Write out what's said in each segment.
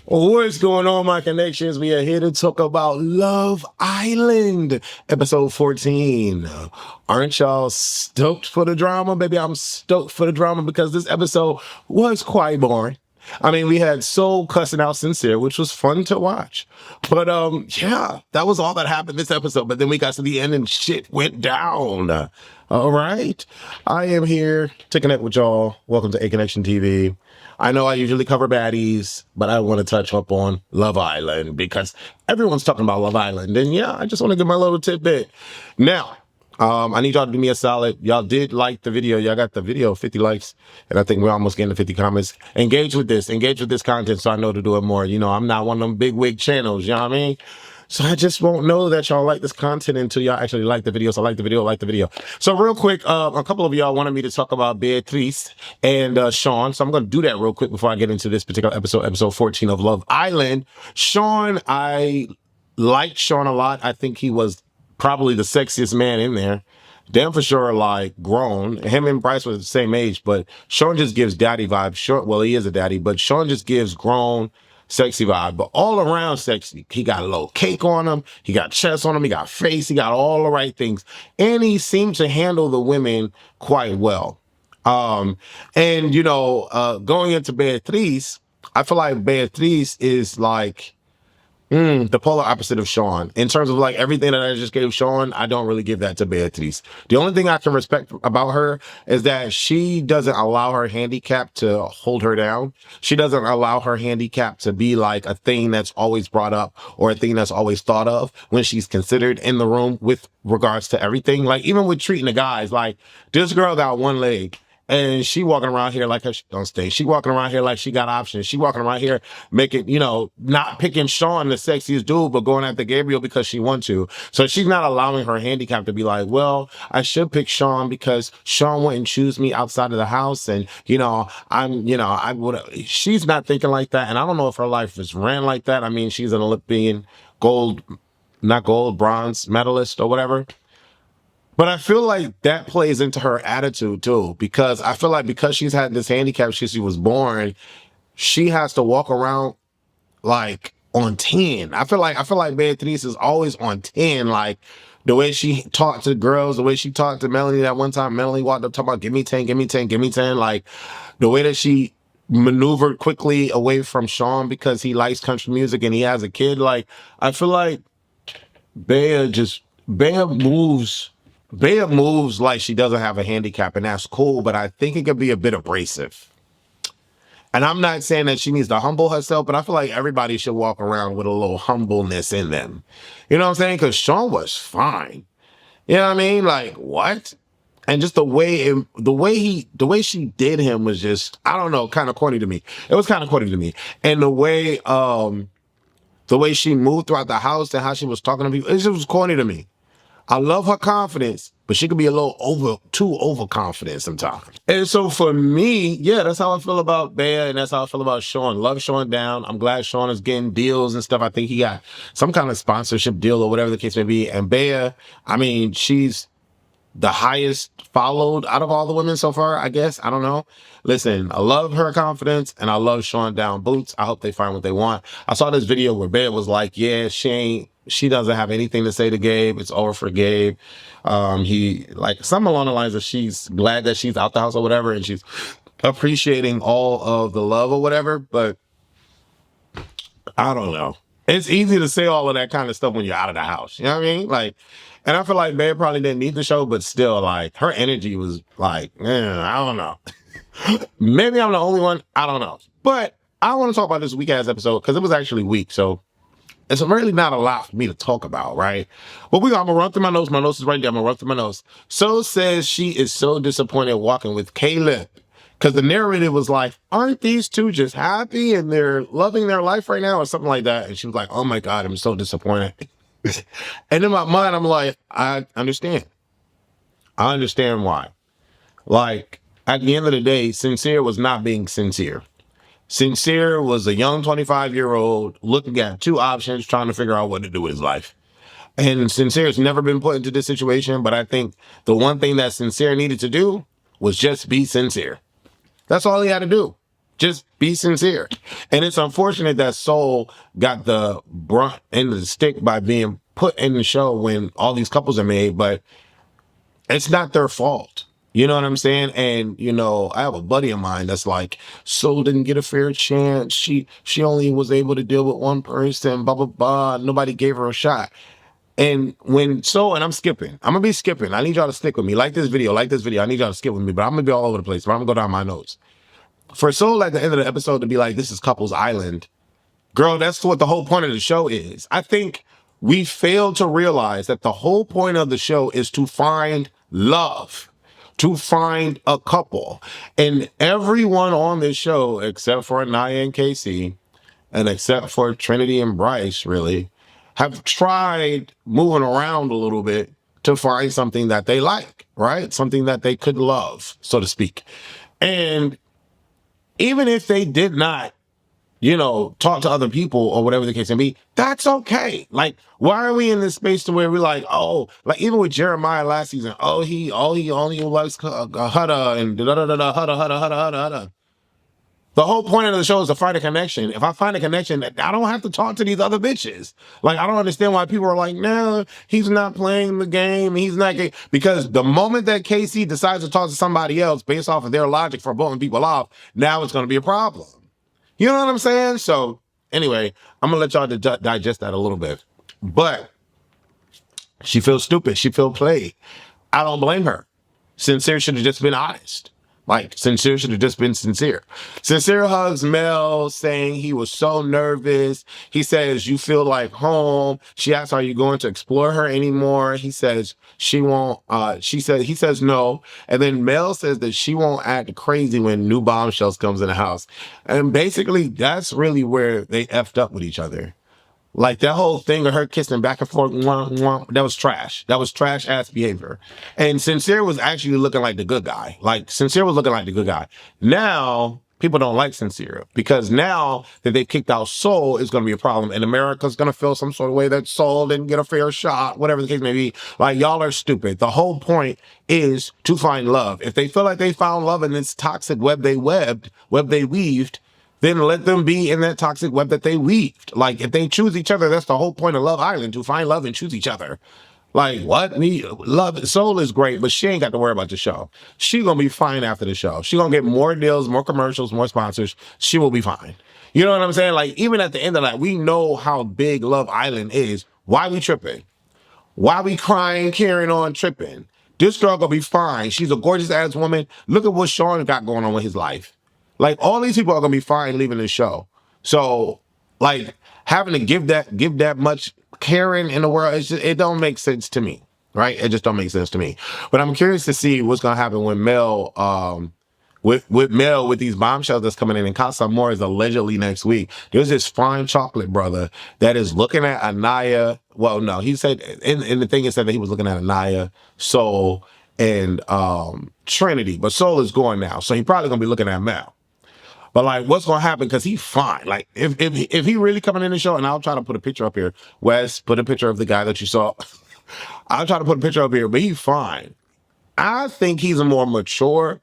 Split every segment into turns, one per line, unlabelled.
What's going on, my connections? We are here to talk about Love Island, episode 14. Aren't y'all stoked for the drama? Baby, I'm stoked for the drama because this episode was quite boring. I mean, we had Soul cussing out Sincere, which was fun to watch. But yeah, that was all that happened this episode. But then we got to the end and shit went down. All right. I am here to connect with y'all. Welcome to Aconnectiontv. I know I usually cover baddies, but I want to touch up on Love Island because everyone's talking about Love Island. And yeah, I just want to give my little tidbit. Now, I need y'all to do me a solid. Y'all did like the video. Y'all got the video 50 likes. And I think we're almost getting to 50 comments. Engage with this content so I know to do it more. You know, I'm not one of them big wig channels. You know what I mean? So I just won't know that y'all like this content until y'all actually like the video. So like the video. So real quick, a couple of y'all wanted me to talk about Beatrice and Sean. So I'm going to do that real quick before I get into this particular episode 14 of Love Island. Sean, I liked Sean a lot. I think he was probably the sexiest man in there. Damn for sure, like, grown. Him and Bryce were the same age, but Sean just gives daddy vibes. Well, he is a daddy, but Sean just gives grown, sexy vibe. But all around sexy. He got a little cake on him. He got chest on him. He got face. He got all the right things. And he seemed to handle the women quite well. And, you know, going into Beatrice, I feel like Beatrice is like, the polar opposite of Sean. In terms of like everything that I just gave Sean, I don't really give that to Beatrice. The only thing I can respect about her is that she doesn't allow her handicap to hold her down. She doesn't allow her handicap to be like a thing that's always brought up or a thing that's always thought of when she's considered in the room with regards to everything. Like even with treating the guys, like this girl got one leg. And she walking around here like her on stage. She walking around here like she got options. She walking around here making, you know, not picking Sean the sexiest dude, but going after Gabriel because she wants to. So she's not allowing her handicap to be like, well, I should pick Sean because Sean wouldn't choose me outside of the house. And, you know, I would, she's not thinking like that. And I don't know if her life is ran like that. I mean, she's an Olympian bronze medalist or whatever. But I feel like that plays into her attitude too, because I feel like because she's had this handicap since she was born, she has to walk around like on 10. I feel like Beatrice is always on 10. Like the way she talked to girls, the way she talked to Melanie that one time. Melanie walked up talking about give me 10, give me 10, give me 10. Like the way that she maneuvered quickly away from Sean because he likes country music and he has a kid. Like I feel like Bea moves like she doesn't have a handicap, and that's cool, but I think it could be a bit abrasive. And I'm not saying that she needs to humble herself, but I feel like everybody should walk around with a little humbleness in them. You know what I'm saying? Because Sean was fine. You know what I mean? Like, what? And just the way she did him was just, I don't know, kind of corny to me. It was kind of corny to me. And the way she moved throughout the house and how she was talking to people, it just was corny to me. I love her confidence, but she could be a little too overconfident sometimes. And so for me, yeah, that's how I feel about Bea, and that's how I feel about Sean. Love Sean down. I'm glad Sean is getting deals and stuff. I think he got some kind of sponsorship deal or whatever the case may be. And Bea, I mean, she's the highest followed out of all the women so far, I guess. I don't know. Listen, I love her confidence and I love Sean down boots. I hope they find what they want. I saw this video where Bea was like, yeah, she doesn't have anything to say to Gabe. It's over for Gabe. He like something along the lines of she's glad that she's out the house or whatever, and she's appreciating all of the love or whatever, but I don't know. It's easy to say all of that kind of stuff when you're out of the house. You know what I mean? Like, and I feel like Bea probably didn't need the show, but still, like, her energy was like, I don't know. Maybe I'm the only one. I don't know. But I want to talk about this weak ass episode because it was actually weak. So it's really not a lot for me to talk about, right? But I'm going to run through my notes. My notes is right there. I'm going to run through my notes. So says she is so disappointed walking with Caleb. Because the narrative was like, aren't these two just happy and they're loving their life right now or something like that? And she was like, oh my God, I'm so disappointed. And in my mind, I'm like, I understand. I understand why. Like, at the end of the day, Sincere was not being sincere. Sincere was a young 25-year-old looking at two options, trying to figure out what to do with his life. And Sincere has never been put into this situation, but I think the one thing that Sincere needed to do was just be sincere. That's all he had to do. Just be sincere. And it's unfortunate that Soul got the brunt end of the stick by being put in the show when all these couples are made, but it's not their fault. You know what I'm saying? And I have a buddy of mine that's like, Soul didn't get a fair chance. She only was able to deal with one person, blah blah blah. Nobody gave her a shot. And I'm skipping. I'm gonna be skipping. I need y'all to stick with me. Like this video, like this video. I need y'all to skip with me, but I'm gonna be all over the place. But I'm gonna go down my notes. For Soul at the end of the episode to be like, this is Couples Island. Girl, that's what the whole point of the show is. I think we failed to realize that the whole point of the show is to find love, to find a couple. And everyone on this show, except for Anaya and Casey, and except for Trinity and Bryce, really, have tried moving around a little bit to find something that they like, right? Something that they could love, so to speak. And even if they did not talk to other people or whatever the case may be, that's okay. Like, why are we in this space to where we're like, oh, like even with Jeremiah last season, he only likes Hudda and da da da da Hudda Hudda Hudda Hudda Hudda. The whole point of the show is to find a connection. If I find a connection, I don't have to talk to these other bitches. Like, I don't understand why people are like, no, he's not playing the game. He's not gay. Because the moment that Casey decides to talk to somebody else based off of their logic for voting people off, now it's going to be a problem. You know what I'm saying? So anyway, I'm going to let y'all digest that a little bit. But she feels stupid. She feels played. I don't blame her. Sincere should have just been honest. Like, Sincere should have just been sincere. Sincere hugs Mel, saying he was so nervous. He says, you feel like home. She asks, are you going to explore her anymore? He says, she won't. He says no. And then Mel says that she won't act crazy when new Bombshells comes in the house. And basically, that's really where they effed up with each other. Like that whole thing of her kissing back and forth, that was trash. That was trash ass behavior. And Sincere was actually looking like the good guy. Like Sincere was looking like the good guy. Now people don't like Sincere because now that they kicked out Soul is going to be a problem. And America's going to feel some sort of way that Soul didn't get a fair shot, whatever the case may be. Like, y'all are stupid. The whole point is to find love. If they feel like they found love in this toxic web they weaved, then let them be in that toxic web that they weaved. Like, if they choose each other, that's the whole point of Love Island, to find love and choose each other. Like, what? Love, Soul is great, but she ain't got to worry about the show. She gonna be fine after the show. She gonna get more deals, more commercials, more sponsors. She will be fine. You know what I'm saying? Like, even at the end of that, we know how big Love Island is. Why we tripping? Why we crying, carrying on, tripping? This girl gonna be fine. She's a gorgeous ass woman. Look at what Sean got going on with his life. Like, all these people are gonna be fine leaving the show. So, like, having to give that much caring in the world, it don't make sense to me, right? It just don't make sense to me. But I'm curious to see what's gonna happen when Mel, with Mel, with these bombshells that's coming in, and Casa More is allegedly next week. There's this fine chocolate brother that is looking at Anaya. Well, no, he said in the thing, it said that he was looking at Anaya, Soul, and Trinity, but Soul is going now, so he probably gonna be looking at Mel. But like, what's gonna happen? Because he's fine. Like, if he really coming in the show, and I'll try to put a picture up here. Wes, put a picture of the guy that you saw. I'll try to put a picture up here, but he's fine. I think he's a more mature,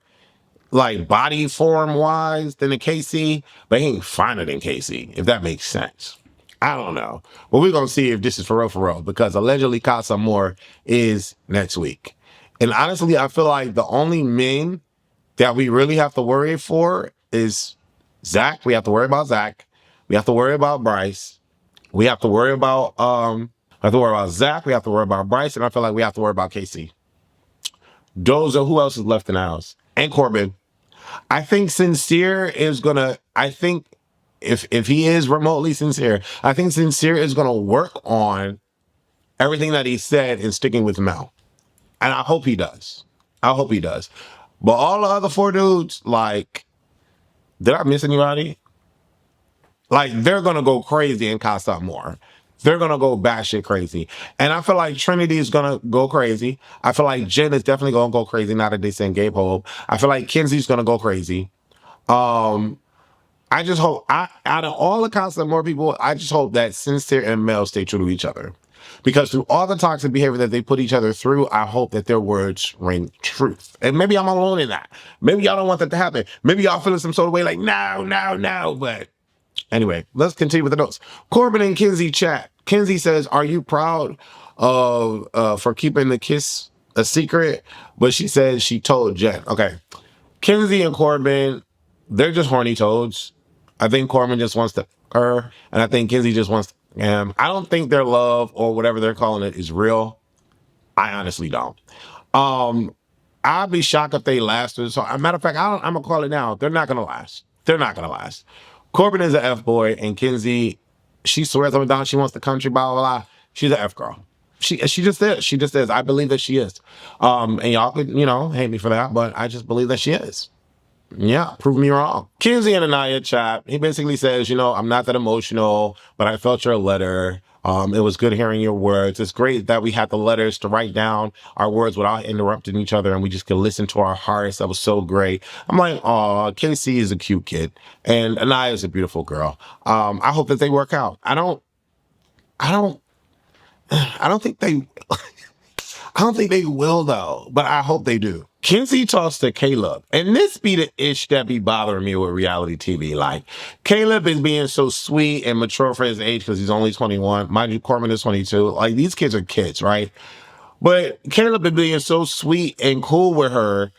like body form wise, than the KC, but he ain't finer than KC, if that makes sense. I don't know. But we're gonna see if this is for real, because allegedly Casa More is next week. And honestly, I feel like the only men that we really have to worry for is Zach. We have to worry about Zach. We have to worry about Bryce. We have to worry about Zach. We have to worry about Bryce, and I feel like we have to worry about Casey. Doza, who else is left in the house? And Corbin. I think Sincere is gonna. I think if he is remotely sincere, I think Sincere is gonna work on everything that he said and sticking with Mel. And I hope he does. I hope he does. But all the other four dudes, like, did I miss anybody? Like, they're going to go crazy in Casa More. They're going to go batshit crazy. And I feel like Trinity is going to go crazy. I feel like Jen is definitely going to go crazy now that they send Gabe home. I feel like Kenzie's going to go crazy. I just hope, out of all the Casa More people, I just hope that Sincere and Mel stay true to each other. Because through all the toxic behavior that they put each other through, I hope that their words ring truth. And maybe I'm alone in that. Maybe y'all don't want that to happen. Maybe y'all feeling some sort of way like, no, no, no. But anyway, let's continue with the notes. Corbin and Kenzie chat. Kenzie says, are you proud of for keeping the kiss a secret? But she says she told Jen. Okay. Kenzie and Corbin, they're just horny toads. I think Corbin just wants to her, and I think Kenzie just wants I don't think their love or whatever they're calling it is real. I honestly don't. Um, I'd be shocked if they lasted. So, a matter of fact, I'm gonna call it now. They're not gonna last. They're not gonna last. Corbin is an F boy, and Kenzie, she swears up and down she wants the country, blah blah blah. She's an F girl. She just is. She just is. I believe that she is. And y'all could, hate me for that, but I just believe that she is. Yeah, prove me wrong. Kenzie and Anaya chat. He basically says, I'm not that emotional, but I felt your letter. It was good hearing your words. It's great that we had the letters to write down our words without interrupting each other, and we just could listen to our hearts. That was so great. I'm like, oh, Casey is a cute kid, and Anaya is a beautiful girl. I hope that they work out. I don't, I don't think they. I don't think they will though, but I hope they do. Kenzie talks to Caleb, and this be the ish that be bothering me with reality TV. Like, Caleb is being so sweet and mature for his age because he's only 21. Mind you, Corbin is 22. Like, these kids are kids, right? But Caleb is being so sweet and cool with her,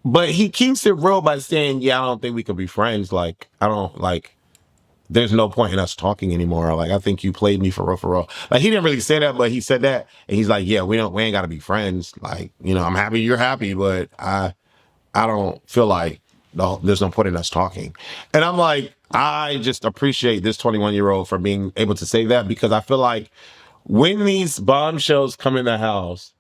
but he keeps it real by saying, yeah, I don't think we could be friends. Like, I don't, like, there's no point in us talking anymore. Like, I think you played me for real, for real. Like, he didn't really say that, but he said that. And he's like, yeah, we ain't got to be friends. Like, I'm happy you're happy, but I don't feel like there's no point in us talking. And I'm like, I just appreciate this 21-year-old for being able to say that, because I feel like when these bombshells come in the house,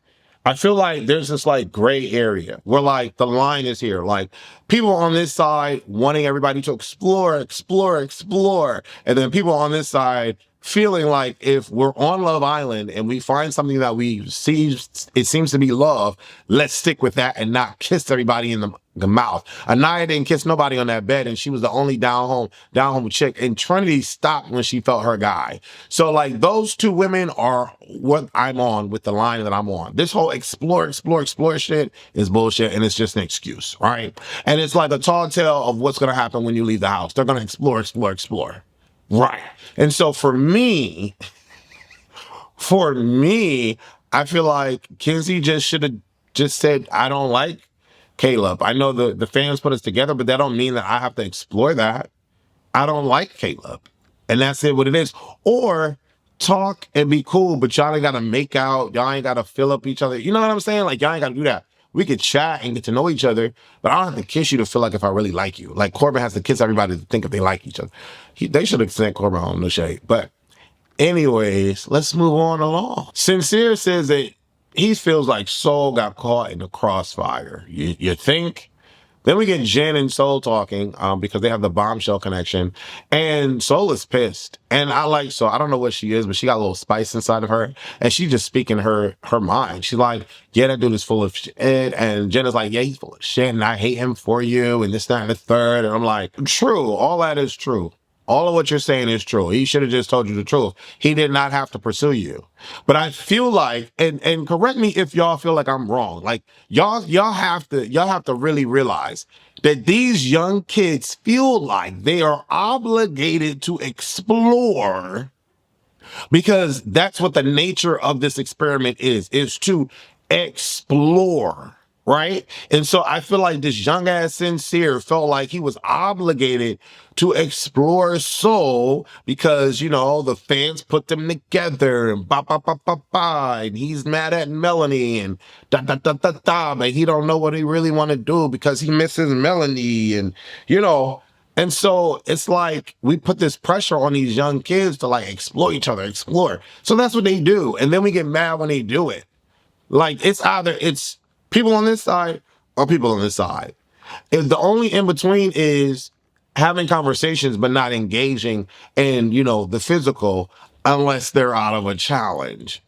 I feel like there's this like gray area where like the line is here. Like, people on this side wanting everybody to explore, explore, explore. And then people on this side feeling like if we're on Love Island and we find something that we see, it seems to be love, let's stick with that and not kiss everybody in the mouth. Anaya didn't kiss nobody on that bed, and she was the only down home chick. And Trinity stopped when she felt her guy. So like, those two women are what I'm on with the line that I'm on. This whole explore shit is bullshit, and it's just an excuse, right? And it's like a tall tale of what's gonna happen when you leave the house. They're gonna explore. Right. And so for me, I feel like Kenzie just should have just said, I don't like Caleb. I know the fans put us together, but that don't mean that I have to explore that. I don't like Caleb. And that's it, what it is. Or talk and be cool, but y'all ain't got to make out. Y'all ain't got to fill up each other. You know what I'm saying? Like, y'all ain't got to do that. We could chat and get to know each other, but I don't have to kiss you to feel like if I really like you. Like, Corbin has to kiss everybody to think if they like each other. They should have sent Corbin home, no shade. But anyways, let's move on along. Sincere says that he feels like Soul got caught in the crossfire. You think? Then we get Jen and Soul talking because they have the Bombshell connection, and Soul is pissed. And I like Soul. I don't know what she is, but she got a little spice inside of her, and she's just speaking her mind. She's like, yeah, that dude is full of shit. And Jen is like, yeah, he's full of shit, and I hate him for you, and this, that, and the third. And I'm like, true. All that is true. All of what you're saying is true. He should have just told you the truth. He did not have to pursue you. But I feel like, and correct me if y'all feel like I'm wrong. Like, y'all have to really realize that these young kids feel like they are obligated to explore, because that's what the nature of this experiment is to explore. Right. And so I feel like this young ass Sincere felt like he was obligated to explore Soul because, the fans put them together and ba ba ba ba ba. And he's mad at Melanie and da da da da da. But he don't know what he really want to do because he misses Melanie. And so it's like we put this pressure on these young kids to like explore each other, explore. So that's what they do. And then we get mad when they do it. Like, it's people on this side or people on this side. If the only in between is having conversations but not engaging in, the physical, unless they're out of a challenge.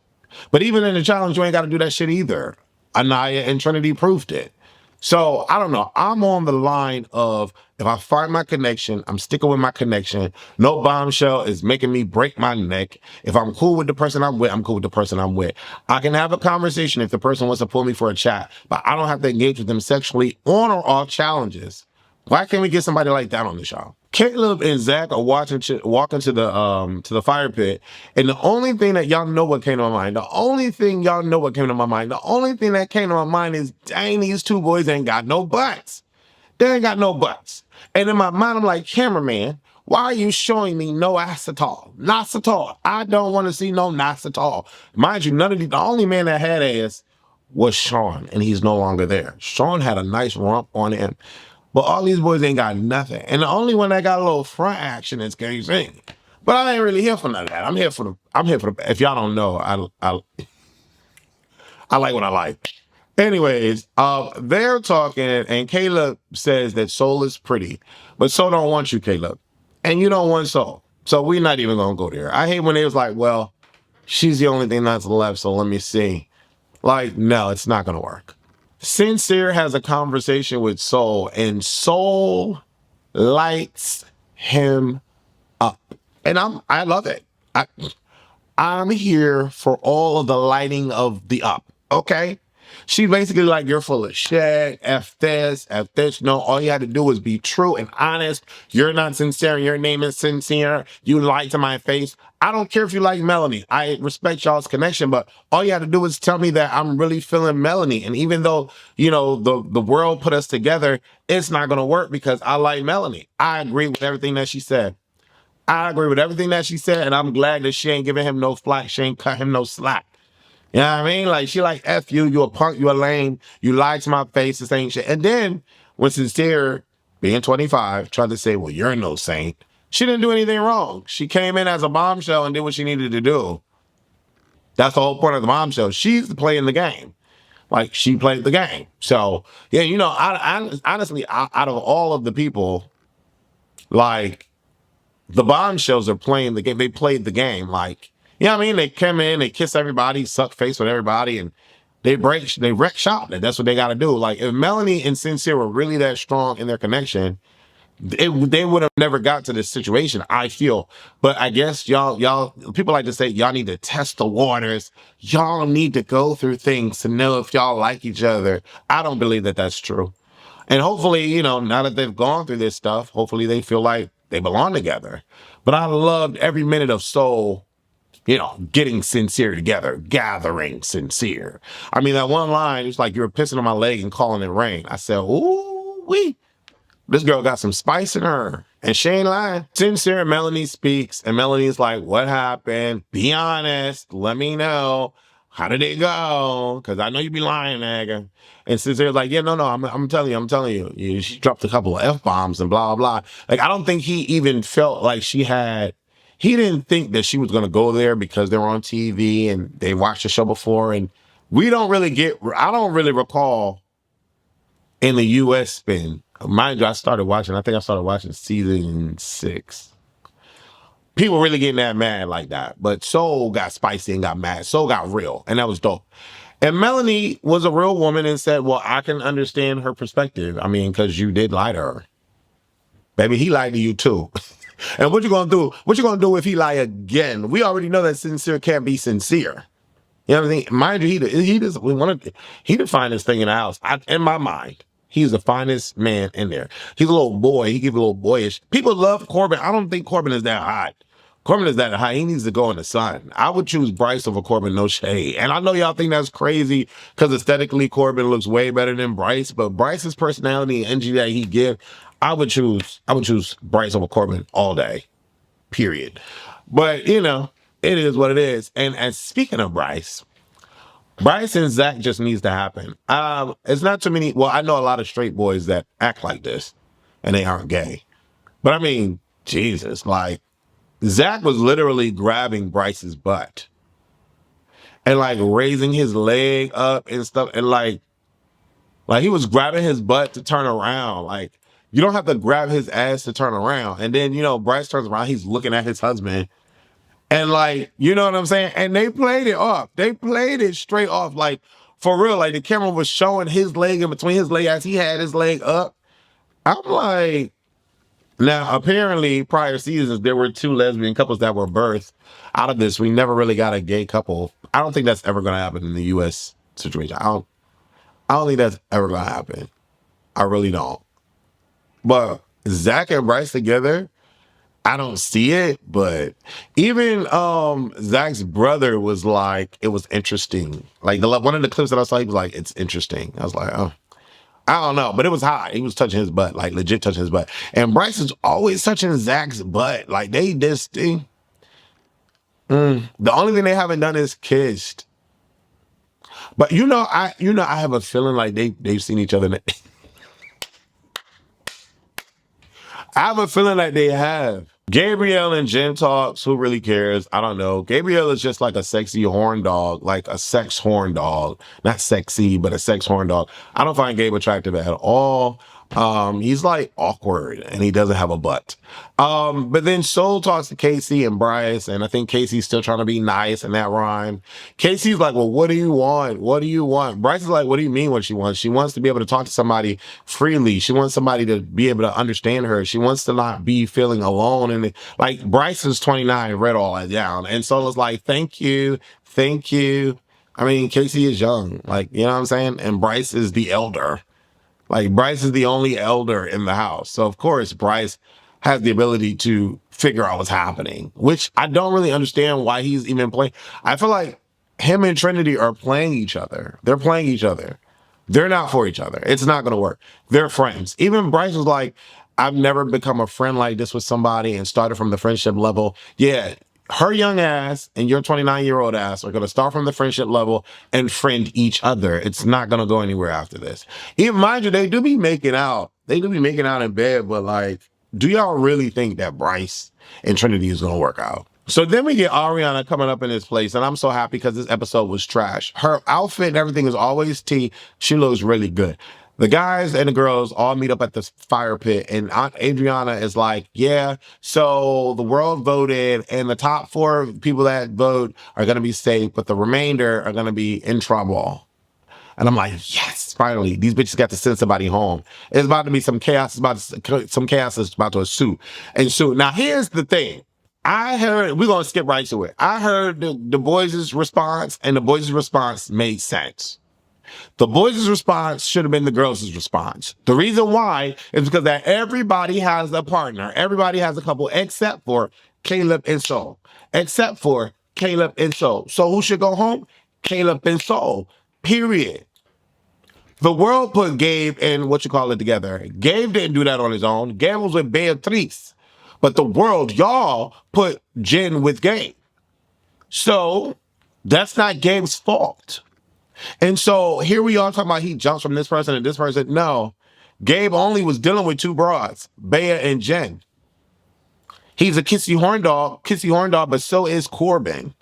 But even in the challenge, you ain't got to do that shit either. Anaya and Trinity proved it. So I don't know. I'm on the line of If I find my connection, I'm sticking with my connection. No bombshell is making me break my neck. If I'm cool with the person I'm with, I'm cool with the person I'm with. I can have a conversation if the person wants to pull me for a chat, but I don't have to engage with them sexually on or off challenges. Why can't we get somebody like that on the show? Caleb and Zach are walking to the fire pit, and the only thing that y'all know what came to my mind, the only thing y'all know what came to my mind, the only thing that came to my mind is, dang, these two boys ain't got no butts. They ain't got no butts. And in my mind, I'm like, cameraman, why are you showing me no ass at all? Not at all. I don't want to see no ass at all. Mind you, the only man that had ass was Sean, and he's no longer there. Sean had a nice rump on him, but all these boys ain't got nothing. And the only one that got a little front action is KC. But I ain't really here for none of that. I'm here for the, if y'all don't know, I like what I like. Anyways, they're talking, and Caleb says that Soul is pretty, but Soul don't want you, Caleb, and you don't want Soul. So we're not even gonna go there. I hate when they was like, well, she's the only thing that's left, so let me see. Like, no, it's not gonna work. Sincere has a conversation with Soul, and Soul lights him up, and I love it. I'm here for all of the lighting of the up. Okay. She's basically like, you're full of shit. F this, F this. No, all you had to do was be true and honest. You're not sincere. Your name is sincere. You lied to my face. I don't care if you like Melanie. I respect y'all's connection, but all you had to do is tell me that I'm really feeling Melanie. And even though, the world put us together, it's not going to work because I like Melanie. I agree with everything that she said. I agree with everything that she said, and I'm glad that she ain't giving him no flack. She ain't cut him no slack. You know what I mean? Like, she like, F you, you a punk, you a lame, you lied to my face, this ain't shit. And then, when Sincere, being 25, tried to say, well, you're no saint, she didn't do anything wrong. She came in as a bombshell and did what she needed to do. That's the whole point of the bombshell. She's playing the game. Like, she played the game. So, yeah, honestly, out of all of the people, like, the bombshells are playing the game. They played the game. Like, you know what I mean? They come in, they kiss everybody, suck face with everybody, and they wreck shop. That's what they got to do. Like, if Melanie and Sincere were really that strong in their connection, they would have never got to this situation, I feel. But I guess y'all, people like to say, y'all need to test the waters. Y'all need to go through things to know if y'all like each other. I don't believe that that's true. And hopefully, now that they've gone through this stuff, hopefully they feel like they belong together. But I loved every minute of Soul, getting Sincere together, gathering Sincere. I mean, that one line, it's like, you were pissing on my leg and calling it rain. I said, ooh, this girl got some spice in her. And she ain't lying. Sincere, Melanie speaks, and Melanie's like, what happened? Be honest. Let me know. How did it go? Because I know you be lying, nigga. And Sincere's like, yeah, no, I'm telling you. She dropped a couple of F-bombs and blah, blah. Like, I don't think he even felt like he didn't think that she was going to go there because they were on TV and they watched the show before. And I don't really recall in the U.S. spin. Mind you, I think I started watching season 6. People really getting that mad like that. But Soul got spicy and got mad. Soul got real. And that was dope. And Melanie was a real woman and said, well, I can understand her perspective. I mean, because you did lie to her. Baby, he lied to you too. And what you gonna do? What you gonna do if he lie again? We already know that Sincere can't be sincere. You know what I mean? Mind you, he the finest thing in the house. In my mind, he's the finest man in there. He's a little boy. He gives a little boyish. People love Corbin. I don't think Corbin is that hot. Corbin is that high. He needs to go in the sun. I would choose Bryce over Corbin, no shade. And I know y'all think that's crazy because aesthetically Corbin looks way better than Bryce, but Bryce's personality and energy that he gives, I would choose Bryce over Corbin all day. Period. But it is what it is. And speaking of Bryce and Zach just needs to happen. It's not too many. Well, I know a lot of straight boys that act like this and they aren't gay. But I mean, Jesus, like, Zach was literally grabbing Bryce's butt and like raising his leg up and stuff. And like he was grabbing his butt to turn around. Like, you don't have to grab his ass to turn around. And then, Bryce turns around, he's looking at his husband. And like, you know what I'm saying? And they played it off. They played it straight off. Like, for real, like the camera was showing his leg in between his leg as he had his leg up. I'm like, Now, apparently, prior seasons, there were two lesbian couples that were birthed out of this. We never really got a gay couple. I don't think that's ever going to happen in the U.S. situation. I don't think that's ever going to happen. I really don't. But Zach and Bryce together, I don't see it. But even Zach's brother was like, it was interesting. Like one of the clips that I saw, he was like, it's interesting. I was like, oh. I don't know, but it was hot. He was touching his butt, like legit touching his butt. And Bryce is always touching Zach's butt. Like they this thing. The only thing they haven't done is kissed. But I have a feeling like they've seen each other. I have a feeling like they have. Gabrielle and Jen talks. Who really cares? I don't know. Gabrielle is just like a sexy horn dog, like a sex horn dog. Not sexy, but a sex horn dog. I don't find Gabe attractive at all. He's like awkward and he doesn't have a butt. But then Soul talks to Casey and Bryce, and I think Casey's still trying to be nice in that rhyme. Casey's like, well, what do you want? What do you want? Bryce is like, what do you mean what she wants? She wants to be able to talk to somebody freely. She wants somebody to be able to understand her. She wants to not be feeling alone. And like Bryce is 29, read all that down. And Soul is like, thank you. Thank you. I mean, Casey is young, like, you know what I'm saying? And Bryce is the elder. Like Bryce is the only elder in the house. So of course, Bryce has the ability to figure out what's happening, which I don't really understand why he's even playing. I feel like him and Trinity are playing each other. They're playing each other. They're not for each other. It's not going to work. They're friends. Even Bryce was like, I've never become a friend like this with somebody and started from the friendship level. Yeah, her young ass and your 29-year-old ass are going to start from the friendship level and friend each other. It's not going to go anywhere after this. Even mind you, they do be making out. They do be making out in bed, but like, do y'all really think that Bryce and Trinity is going to work out? So then we get Ariana coming up in this place, and I'm so happy because this episode was trash. Her outfit and everything is always tea. She looks really good. The guys and the girls all meet up at the fire pit, and Aunt Adriana is like, yeah, so the world voted, and the top 4 people that vote are going to be safe, but the remainder are going to be in trouble. And I'm like, yes, finally, these bitches got to send somebody home. It's about to be some chaos. Some chaos is about to ensue. Now, here's the thing. I heard, we're going to skip right to it. I heard the boys' response, and the boys' response made sense. The boys' response should have been the girls' response. The reason why is because that everybody has a partner. Everybody has a couple except for Caleb and Soul. Except for Caleb and Soul. So who should go home? Caleb and Soul. Period. The world put Gabe and together. Gabe didn't do that on his own. Gabe was with Beatrice. But the world, y'all put Jen with Gabe. So that's not Gabe's fault. And so here we are talking about he jumps from this person to this person. No, Gabe only was dealing with 2 broads, Bea and Jen. He's a kissy horn dog, but so is Corbin.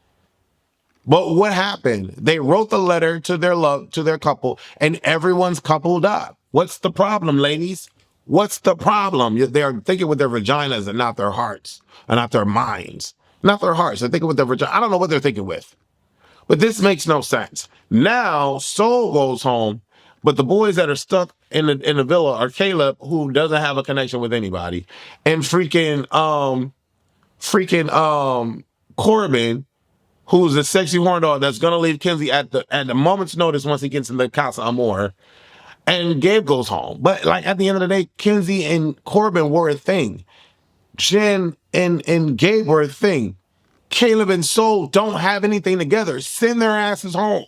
But what happened? They wrote the letter to their couple, and everyone's coupled up. What's the problem, ladies? What's the problem? They're thinking with their vaginas and not their hearts, and not their minds. Not their hearts. They're thinking with their vagina. I don't know what they're thinking with. But this makes no sense. Now, Soul goes home, but the boys that are stuck in the villa are Caleb, who doesn't have a connection with anybody, and freaking Corbin, who's a sexy horn dog that's gonna leave Kenzie at the moment's notice once he gets in the Casa Amor. And Gabe goes home. But like at the end of the day, Kenzie and Corbin were a thing. Jen and Gabe were a thing. Caleb and Soul don't have anything together. Send their asses home.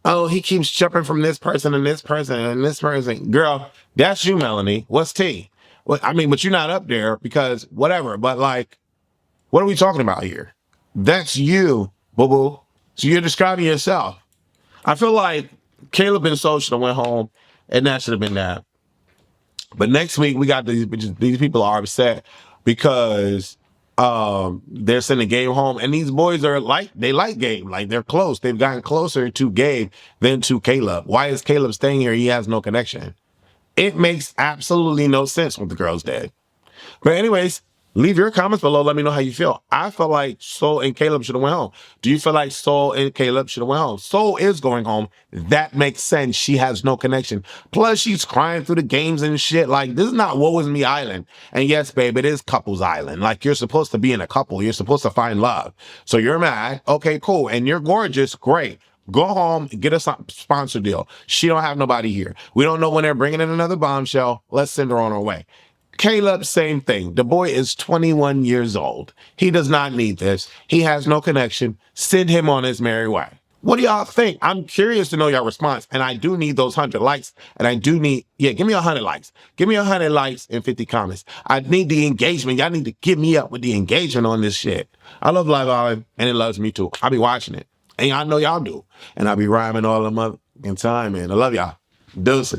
Oh, he keeps jumping from this person and this person and this person. Girl, that's you, Melanie. What's T? Well, I mean, but you're not up there because whatever. But like, what are we talking about here? That's you, boo-boo. So you're describing yourself. I feel like Caleb and Soul should have went home, and that should have been that. But next week we got these people are upset because they're sending Gabe home, and these boys are they like Gabe, like they're close. They've gotten closer to Gabe than to Caleb. Why is Caleb staying here? He has no connection. It makes absolutely no sense what the girls did. But anyways, Leave your comments below. Let me know how you feel. I feel like Soul and Caleb should have went home. Do you feel like Soul and Caleb should have went home? Soul is going home. That makes sense. She has no connection. Plus, she's crying through the games and shit. Like, this is not Woe Is Me Island. And yes, babe, it is Couples Island. Like, you're supposed to be in a couple. You're supposed to find love. So you're mad. Okay, cool. And you're gorgeous. Great. Go home, get a sponsor deal. She don't have nobody here. We don't know when they're bringing in another Bombshell. Let's send her on her way. Caleb, same thing. The boy is 21 years old. He does not need this. He has no connection. Send him on his merry way. What do y'all think? I'm curious to know your response. And I do need those 100 likes. And I do need, give me 100 likes. Give me 100 likes and 50 comments. I need the engagement. Y'all need to get me up with the engagement on this shit. I love Live Island, and it loves me too. I'll be watching it. And I know y'all do. And I'll be rhyming all the motherfucking time, man. I love y'all. Deuces.